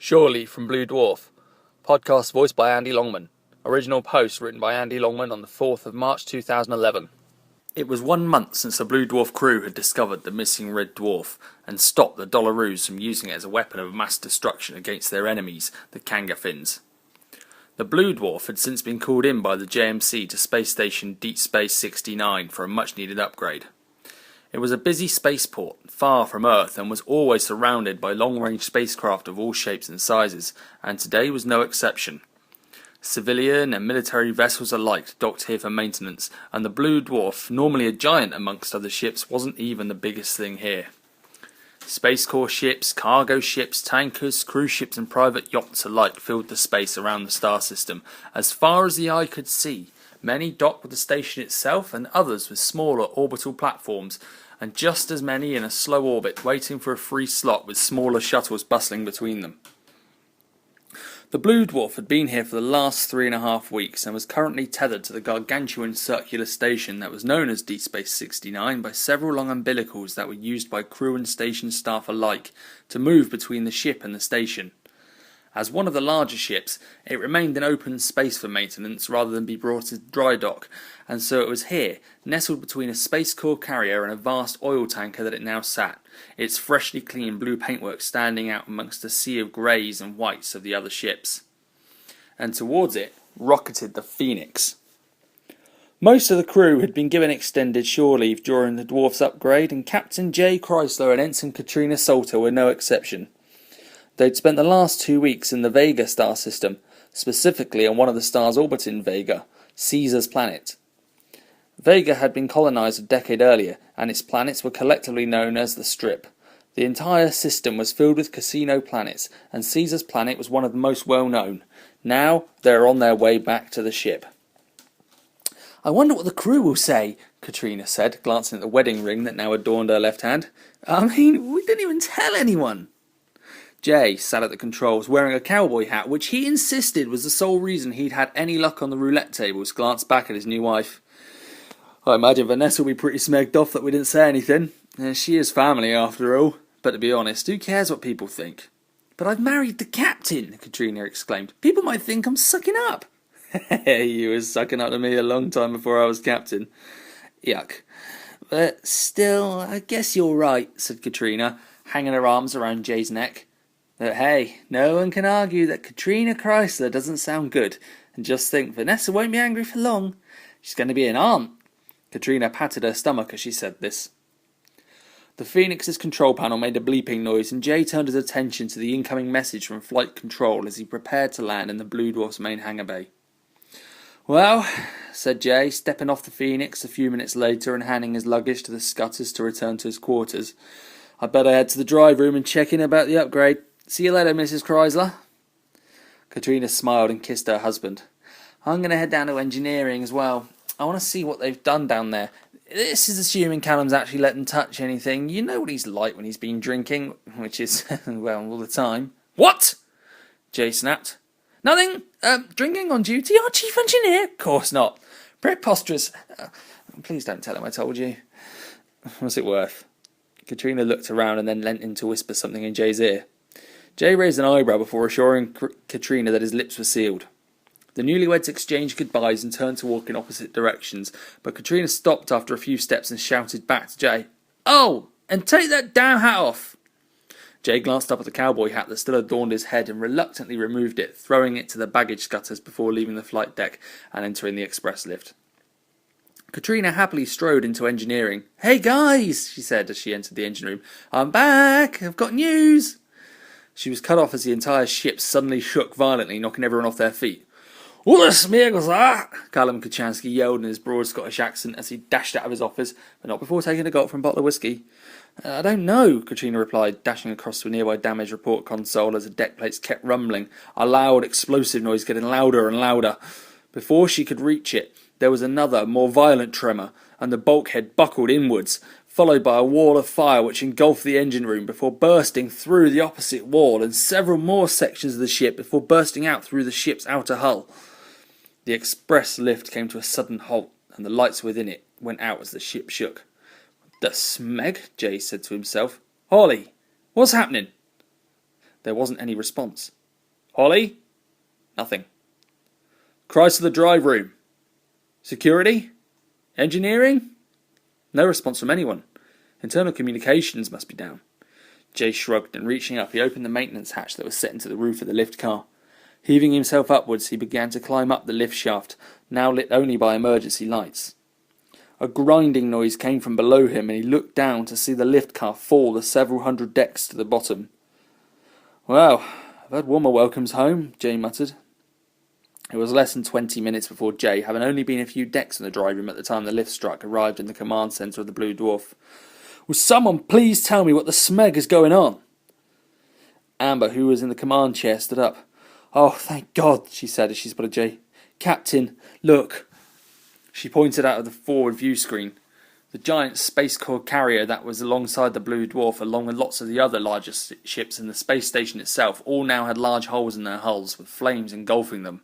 Surely from Blue Dwarf. Podcast voiced by Andy Longman. Original post written by Andy Longman on the 4th of March 2011. It was 1 month since the Blue Dwarf crew had discovered the missing Red Dwarf and stopped the Dollaroos from using it as a weapon of mass destruction against their enemies, the Kangafins. The Blue Dwarf had since been called in by the JMC to Space Station Deep Space 69 for a much-needed upgrade. It was a busy spaceport, far from Earth, and was always surrounded by long-range spacecraft of all shapes and sizes, and today was no exception. Civilian and military vessels alike docked here for maintenance, and the Blue Dwarf, normally a giant amongst other ships, wasn't even the biggest thing here. Space Corps ships, cargo ships, tankers, cruise ships and private yachts alike filled the space around the star system, as far as the eye could see. Many docked with the station itself, and others with smaller orbital platforms, and just as many in a slow orbit waiting for a free slot with smaller shuttles bustling between them. The Blue Dwarf had been here for the last 3.5 weeks and was currently tethered to the gargantuan circular station that was known as Deep Space 69 by several long umbilicals that were used by crew and station staff alike to move between the ship and the station. As one of the larger ships, it remained in open space for maintenance rather than be brought to dry dock, and so it was here, nestled between a Space Corps carrier and a vast oil tanker, that it now sat, its freshly clean blue paintwork standing out amongst a sea of greys and whites of the other ships. And towards it rocketed the Phoenix. Most of the crew had been given extended shore leave during the Dwarf's upgrade, and Captain Jay Chrysler and Ensign Katrina Salter were no exception. They'd spent the last 2 weeks in the Vega star system, specifically on one of the stars orbiting Vega, Caesar's planet. Vega had been colonized a decade earlier, and its planets were collectively known as the Strip. The entire system was filled with casino planets, and Caesar's planet was one of the most well-known. Now they are on their way back to the ship. "I wonder what the crew will say," Katrina said, glancing at the wedding ring that now adorned her left hand. We didn't even tell anyone." Jay sat at the controls, wearing a cowboy hat, which he insisted was the sole reason he'd had any luck on the roulette tables, glanced back at his new wife. "I imagine Vanessa will be pretty smegged off that we didn't say anything. She is family, after all. But to be honest, who cares what people think?" "But I've married the captain," Katrina exclaimed. "People might think I'm sucking up." "You was sucking up to me a long time before I was captain." "Yuck. But still, I guess you're right," said Katrina, hanging her arms around Jay's neck. "But hey, no one can argue that Katrina Chrysler doesn't sound good. And just think, Vanessa won't be angry for long. She's going to be an aunt." Katrina patted her stomach as she said this. The Phoenix's control panel made a bleeping noise, and Jay turned his attention to the incoming message from flight control as he prepared to land in the Blue Dwarf's main hangar bay. "Well," said Jay, stepping off the Phoenix a few minutes later and handing his luggage to the scutters to return to his quarters, "I'd better head to the drive room and check in about the upgrade. See you later, Mrs. Chrysler." Katrina smiled and kissed her husband. "I'm going to head down to engineering as well. I want to see what they've done down there. This is assuming Callum's actually let them touch anything. You know what he's like when he's been drinking, which is, well, all the time." "What?" Jay snapped. "Nothing. Drinking on duty? Our chief engineer? Of course not. Preposterous. Please don't tell him I told you." "What's it worth?" Katrina looked around and then leant in to whisper something in Jay's ear. Jay raised an eyebrow before assuring Katrina that his lips were sealed. The newlyweds exchanged goodbyes and turned to walk in opposite directions, but Katrina stopped after a few steps and shouted back to Jay, "Oh, and take that damn hat off!" Jay glanced up at the cowboy hat that still adorned his head and reluctantly removed it, throwing it to the baggage scutters before leaving the flight deck and entering the express lift. Katrina happily strode into engineering. "Hey guys," she said as she entered the engine room. "I'm back. I've got news." She was cut off as the entire ship suddenly shook violently, knocking everyone off their feet. "What the smeg's that?" Callum Kachansky yelled in his broad Scottish accent as he dashed out of his office, but not before taking a gulp from a bottle of whiskey. "I don't know," Katrina replied, dashing across to a nearby damage report console as the deck plates kept rumbling, a loud explosive noise getting louder and louder. Before she could reach it, there was another, more violent tremor, and the bulkhead buckled inwards, followed by a wall of fire which engulfed the engine room before bursting through the opposite wall, and several more sections of the ship before bursting out through the ship's outer hull. The express lift came to a sudden halt, and the lights within it went out as the ship shook. "The smeg?" Jay said to himself. "Holly, what's happening?" There wasn't any response. Holly? Nothing. Chrysler drive room. Security? Engineering? No response from anyone. Internal communications must be down. Jay shrugged, and reaching up, he opened the maintenance hatch that was set into the roof of the lift car. Heaving himself upwards, he began to climb up the lift shaft, now lit only by emergency lights. A grinding noise came from below him, and he looked down to see the lift car fall the several hundred decks to the bottom. "Well, I've had warmer welcomes home," Jay muttered. It was less than 20 minutes before Jay, having only been a few decks in the drive room at the time the lift struck, arrived in the command centre of the Blue Dwarf. "Will someone please tell me what the smeg is going on?" Amber, who was in the command chair, stood up. "Oh, thank God," she said as she spotted Jay. "Captain, look." She pointed out of the forward view screen. The giant Space Corps carrier that was alongside the Blue Dwarf, along with lots of the other larger ships in the space station itself, all now had large holes in their hulls, with flames engulfing them.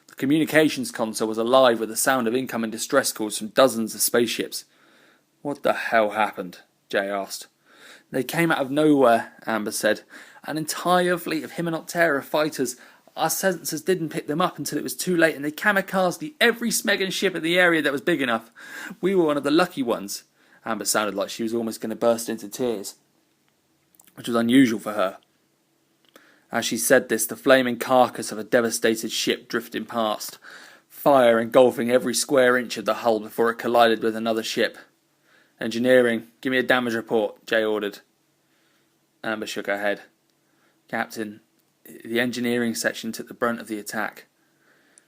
The communications console was alive with the sound of incoming distress calls from dozens of spaceships. "What the hell happened?" Jay asked. "They came out of nowhere," Amber said. "An entire fleet of Hymenoptera fighters. Our sensors didn't pick them up until it was too late, and they kamikazed every Smegan ship in the area that was big enough. We were one of the lucky ones." Amber sounded like she was almost going to burst into tears, which was unusual for her. As she said this, the flaming carcass of a devastated ship drifted past, fire engulfing every square inch of the hull before it collided with another ship. "Engineering, give me a damage report," Jay ordered. Amber shook her head. "Captain, the engineering section took the brunt of the attack."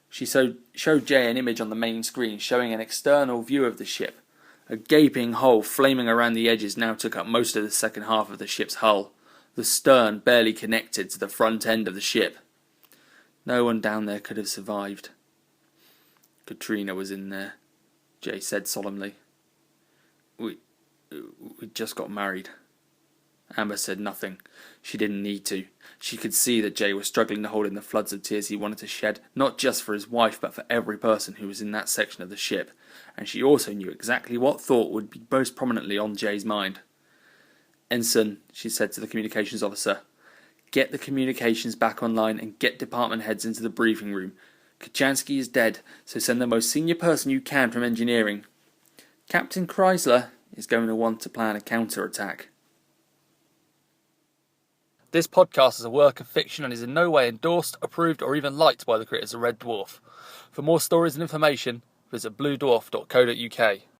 She showed Jay an image on the main screen showing an external view of the ship. A gaping hole flaming around the edges now took up most of the second half of the ship's hull, the stern barely connected to the front end of the ship. No one down there could have survived. "Katrina was in there," Jay said solemnly. We just got married." Amber said nothing. She didn't need to. She could see that Jay was struggling to hold in the floods of tears he wanted to shed, not just for his wife, but for every person who was in that section of the ship. And she also knew exactly what thought would be most prominently on Jay's mind. "Ensign," she said to the communications officer, "get the communications back online and get department heads into the briefing room. Kachansky is dead, so send the most senior person you can from engineering. Captain Chrysler is going to want to plan a counter-attack." This podcast is a work of fiction and is in no way endorsed, approved, or even liked by the creators of Red Dwarf. For more stories and information, visit bluedwarf.co.uk.